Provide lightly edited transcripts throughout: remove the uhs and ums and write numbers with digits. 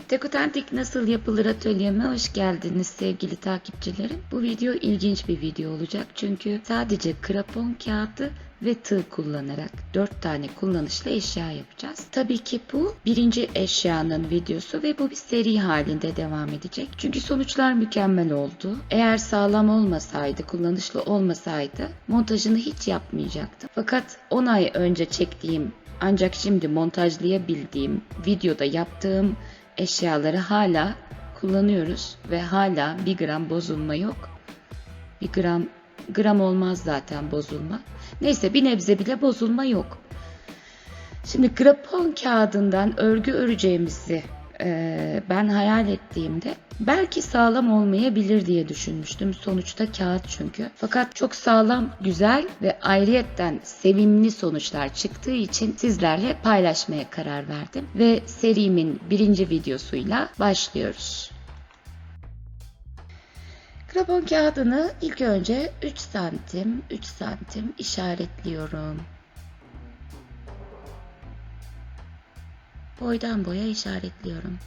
Tekutentik nasıl yapılır atölyeme hoş geldiniz sevgili takipçilerim. Bu video ilginç bir video olacak çünkü sadece krapon kağıdı ve tığ kullanarak 4 tane kullanışlı eşya yapacağız. Tabii ki bu birinci eşyanın videosu ve bu bir seri halinde devam edecek. Çünkü sonuçlar mükemmel oldu. Eğer sağlam olmasaydı, kullanışlı olmasaydı montajını hiç yapmayacaktım. Fakat 10 ay önce çektiğim ancak şimdi montajlayabildiğim videoda yaptığım eşyaları hala kullanıyoruz ve hala bir gram bozulma yok. Bir gram olmaz zaten bozulma. Neyse bir nebze bile bozulma yok. Şimdi krapon kağıdından örgü öreceğimizi ben hayal ettiğimde belki sağlam olmayabilir diye düşünmüştüm. Sonuçta kağıt çünkü. Fakat çok sağlam, güzel ve ayrıyetten sevimli sonuçlar çıktığı için sizlerle paylaşmaya karar verdim. Ve serimin birinci videosuyla başlıyoruz. Krapon kağıdını ilk önce 3 santim işaretliyorum. Boydan boya işaretliyorum.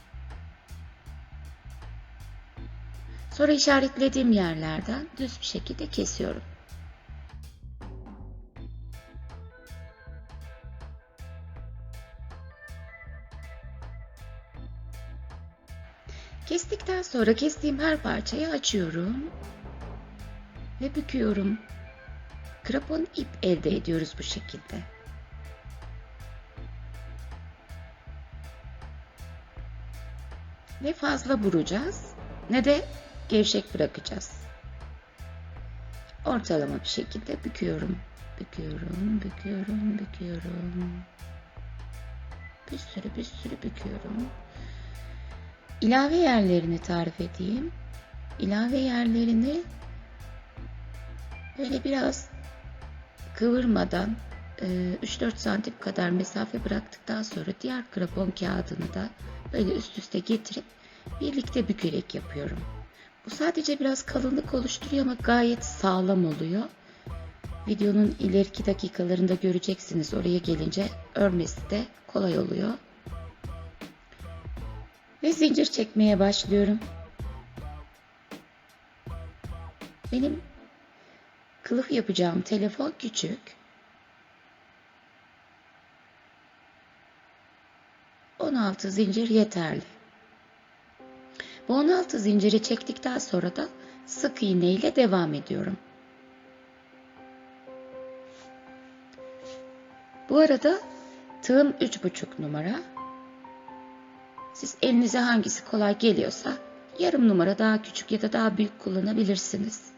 Sonra işaretlediğim yerlerden düz bir şekilde kesiyorum. Kestikten sonra kestiğim her parçayı açıyorum ve büküyorum. Krapon ip elde ediyoruz bu şekilde. Ne fazla vuracağız ne de gevşek bırakacağız. Ortalama bir şekilde büküyorum. Büküyorum. Bir sürü büküyorum. İlave yerlerini tarif edeyim. İlave yerlerini böyle biraz kıvırmadan 3-4 santim kadar mesafe bıraktıktan sonra diğer krapon kağıdını da böyle üst üste getirip birlikte bükerek yapıyorum. Bu sadece biraz kalınlık oluşturuyor ama gayet sağlam oluyor. Videonun ileriki dakikalarında göreceksiniz. Oraya gelince örmesi de kolay oluyor. Ve zincir çekmeye başlıyorum. Benim kılıf yapacağım telefon küçük. ...16 zincir yeterli. Bu 16 zinciri çektikten sonra da sık iğne ile devam ediyorum. Bu arada tığım 3,5 numara. Siz elinize hangisi kolay geliyorsa yarım numara daha küçük ya da daha büyük kullanabilirsiniz.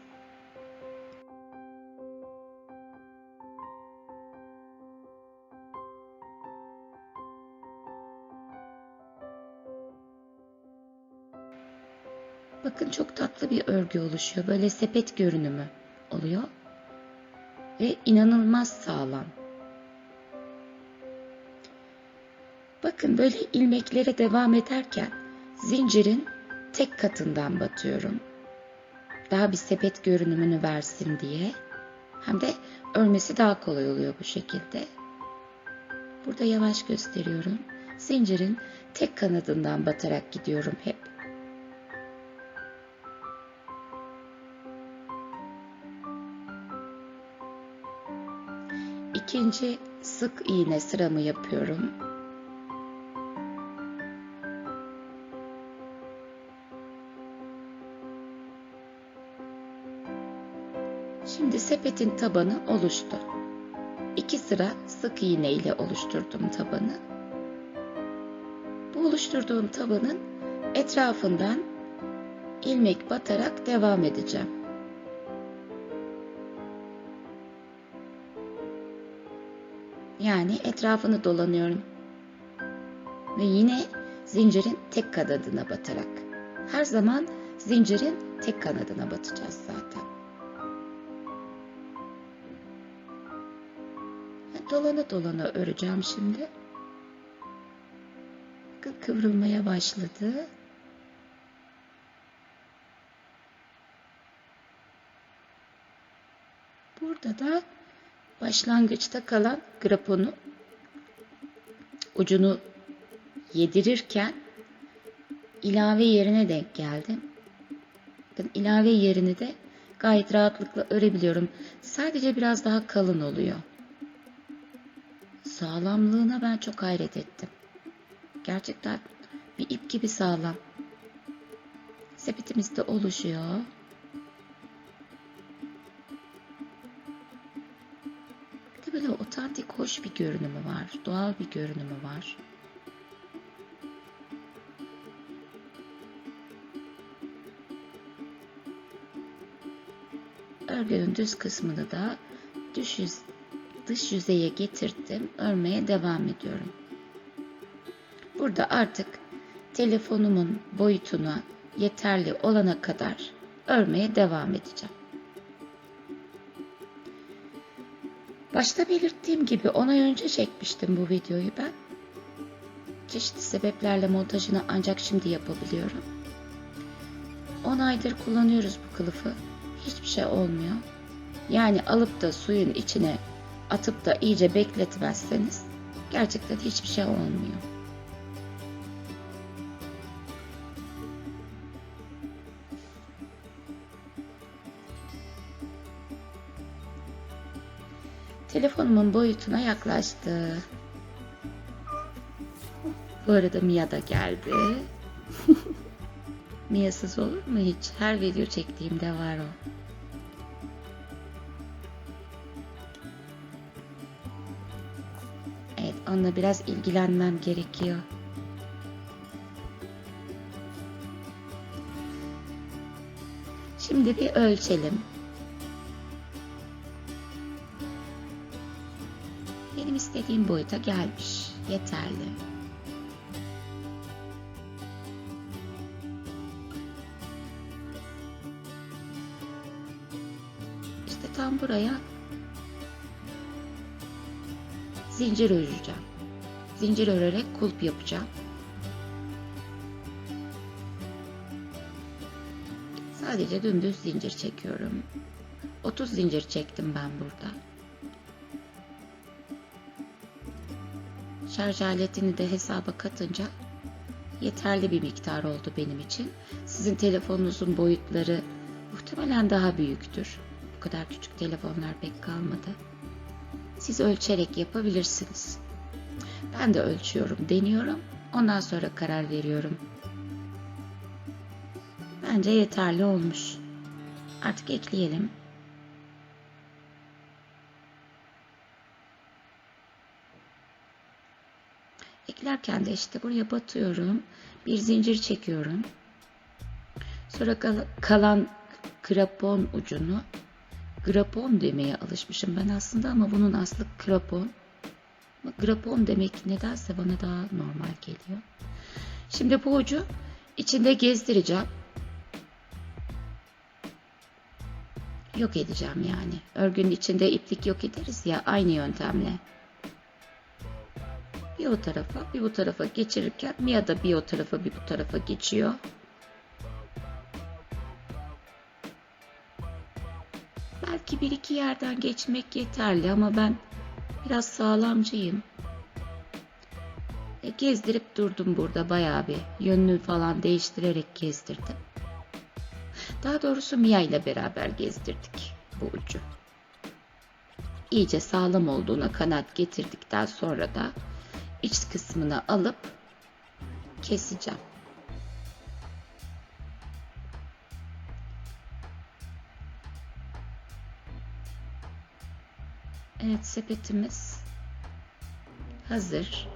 Bakın çok tatlı bir örgü oluşuyor. Böyle sepet görünümü oluyor. Ve inanılmaz sağlam. Bakın böyle ilmeklere devam ederken zincirin tek katından batıyorum. Daha bir sepet görünümünü versin diye. Hem de örmesi daha kolay oluyor bu şekilde. Burada yavaş gösteriyorum. Zincirin tek kanadından batarak gidiyorum hep. İkinci sık iğne sıramı yapıyorum. Şimdi sepetin tabanı oluştu. 2 sıra sık iğne ile oluşturdum tabanı. Bu oluşturduğum tabanın etrafından ilmek batarak devam edeceğim. Yani etrafını dolanıyorum. Ve yine zincirin tek kanadına batarak. Her zaman zincirin tek kanadına batacağız zaten. Dolana dolana öreceğim şimdi. Kıvrılmaya başladı. Burada da başlangıçta kalan graponu ucunu yedirirken ilave yerine denk geldim. Bakın ilave yerini de gayet rahatlıkla örebiliyorum. Sadece biraz daha kalın oluyor. Sağlamlığına ben çok hayret ettim. Gerçekten bir ip gibi sağlam. Sepetimiz de oluşuyor. Bir de böyle otantik, hoş bir görünümü var. Doğal bir görünümü var. Örgünün düz kısmını da dış yüzeye getirdim. Örmeye devam ediyorum. Burada artık telefonumun boyutuna yeterli olana kadar örmeye devam edeceğim. Başta belirttiğim gibi 10 ay önce çekmiştim bu videoyu ben. Çeşitli sebeplerle montajını ancak şimdi yapabiliyorum. 10 aydır kullanıyoruz bu kılıfı. Hiçbir şey olmuyor. Yani alıp da suyun içine atıp da iyice bekletmezseniz gerçekten hiçbir şey olmuyor. Telefonumun boyutuna yaklaştı. Bu arada Mia da geldi. Mia'sız olur mu hiç? Her video çektiğimde var o. Evet, onunla biraz ilgilenmem gerekiyor. Şimdi bir ölçelim. Benim istediğim boyuta gelmiş. Yeterli. İşte tam buraya zincir öreceğim. Zincir örerek kulp yapacağım. Sadece dümdüz zincir çekiyorum. 30 zincir çektim ben burada. Şarj aletini de hesaba katınca yeterli bir miktar oldu benim için. Sizin telefonunuzun boyutları muhtemelen daha büyüktür. Bu kadar küçük telefonlar pek kalmadı. Siz ölçerek yapabilirsiniz. Ben de ölçüyorum, deniyorum. Ondan sonra karar veriyorum. Bence yeterli olmuş. Artık ekleyelim. Eklerken de işte buraya batıyorum. Bir zincir çekiyorum. Sonra kalan krapon ucunu, grapon demeye alışmışım ben aslında ama bunun aslı krapon. Ama grapon demek nedense bana daha normal geliyor. Şimdi bu ucu içinde gezdireceğim. Yok edeceğim yani. Örgünün içinde iplik yok ederiz ya, aynı yöntemle. Bir o tarafa bir bu tarafa geçirirken Mia da bir o tarafa bir bu tarafa geçiyor. Belki bir iki yerden geçmek yeterli ama ben biraz sağlamcıyım. Gezdirip durdum burada, bayağı bir yönünü falan değiştirerek gezdirdim. Daha doğrusu Mia ile beraber gezdirdik bu ucu. İyice sağlam olduğuna kanaat getirdikten sonra da iç kısmını alıp keseceğim. Evet, sepetimiz hazır.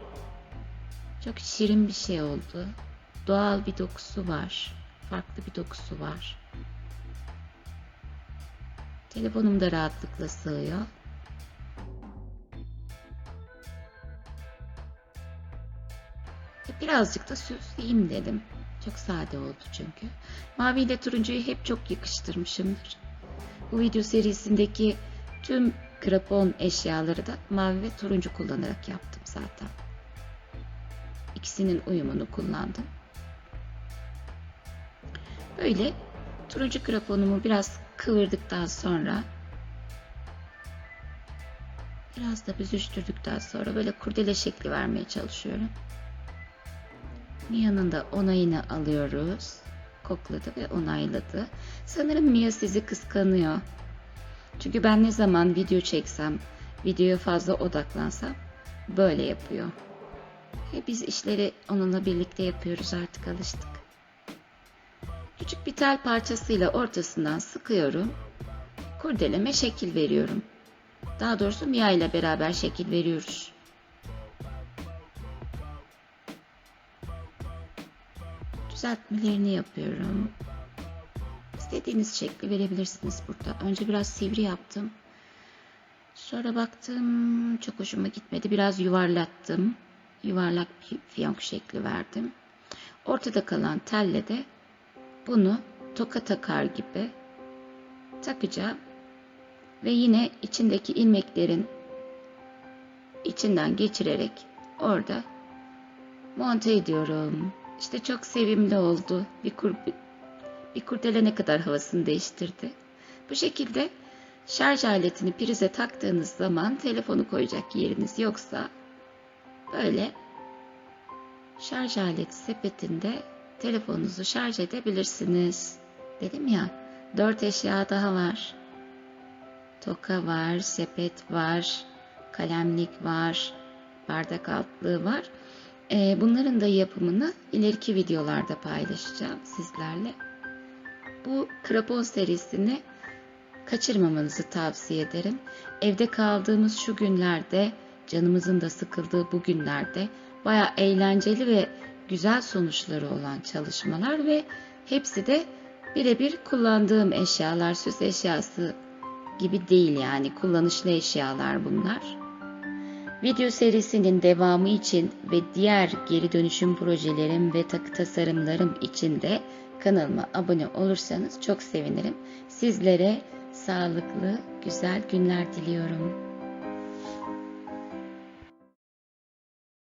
Çok şirin bir şey oldu. Doğal bir dokusu var. Farklı bir dokusu var. Telefonum da rahatlıkla sığıyor. Birazcık da süsleyeyim dedim. Çok sade oldu çünkü. Mavi ile turuncuyu hep çok yakıştırmışımdır. Bu video serisindeki tüm krapon eşyaları da mavi ve turuncu kullanarak yaptım zaten. İkisinin uyumunu kullandım. Böyle turuncu kraponumu biraz kıvırdıktan sonra, biraz da büzüştürdükten sonra böyle kurdele şekli vermeye çalışıyorum. Mia'nın da onayını alıyoruz. Kokladı ve onayladı. Sanırım Mia sizi kıskanıyor. Çünkü ben ne zaman video çeksem, videoya fazla odaklansam böyle yapıyor. Biz işleri onunla birlikte yapıyoruz, artık alıştık. Küçük bir tel parçasıyla ortasından sıkıyorum. Kurdeleme şekil veriyorum. Daha doğrusu Mia ile beraber şekil veriyoruz. Düzeltmelerini yapıyorum. İstediğiniz şekli verebilirsiniz burada. Önce biraz sivri yaptım. Sonra baktım çok hoşuma gitmedi. Biraz yuvarlattım. Yuvarlak bir fiyonk şekli verdim. Ortada kalan telle de bunu toka takar gibi takacağım. Ve yine içindeki ilmeklerin içinden geçirerek orada monte ediyorum. İşte çok sevimli oldu. Bir kurdele ne kadar havasını değiştirdi. Bu şekilde şarj aletini prize taktığınız zaman telefonu koyacak yeriniz yoksa böyle şarj aleti sepetinde telefonunuzu şarj edebilirsiniz. Dedim ya, 4 eşya daha var. Toka var, sepet var, kalemlik var, bardak altlığı var. Bunların da yapımını ileriki videolarda paylaşacağım sizlerle. Bu krapon serisini kaçırmamanızı tavsiye ederim. Evde kaldığımız şu günlerde, canımızın da sıkıldığı bu günlerde bayağı eğlenceli ve güzel sonuçları olan çalışmalar ve hepsi de birebir kullandığım eşyalar, süs eşyası gibi değil, yani kullanışlı eşyalar bunlar. Video serisinin devamı için ve diğer geri dönüşüm projelerim ve takı tasarımlarım için de kanalıma abone olursanız çok sevinirim. Sizlere sağlıklı, güzel günler diliyorum.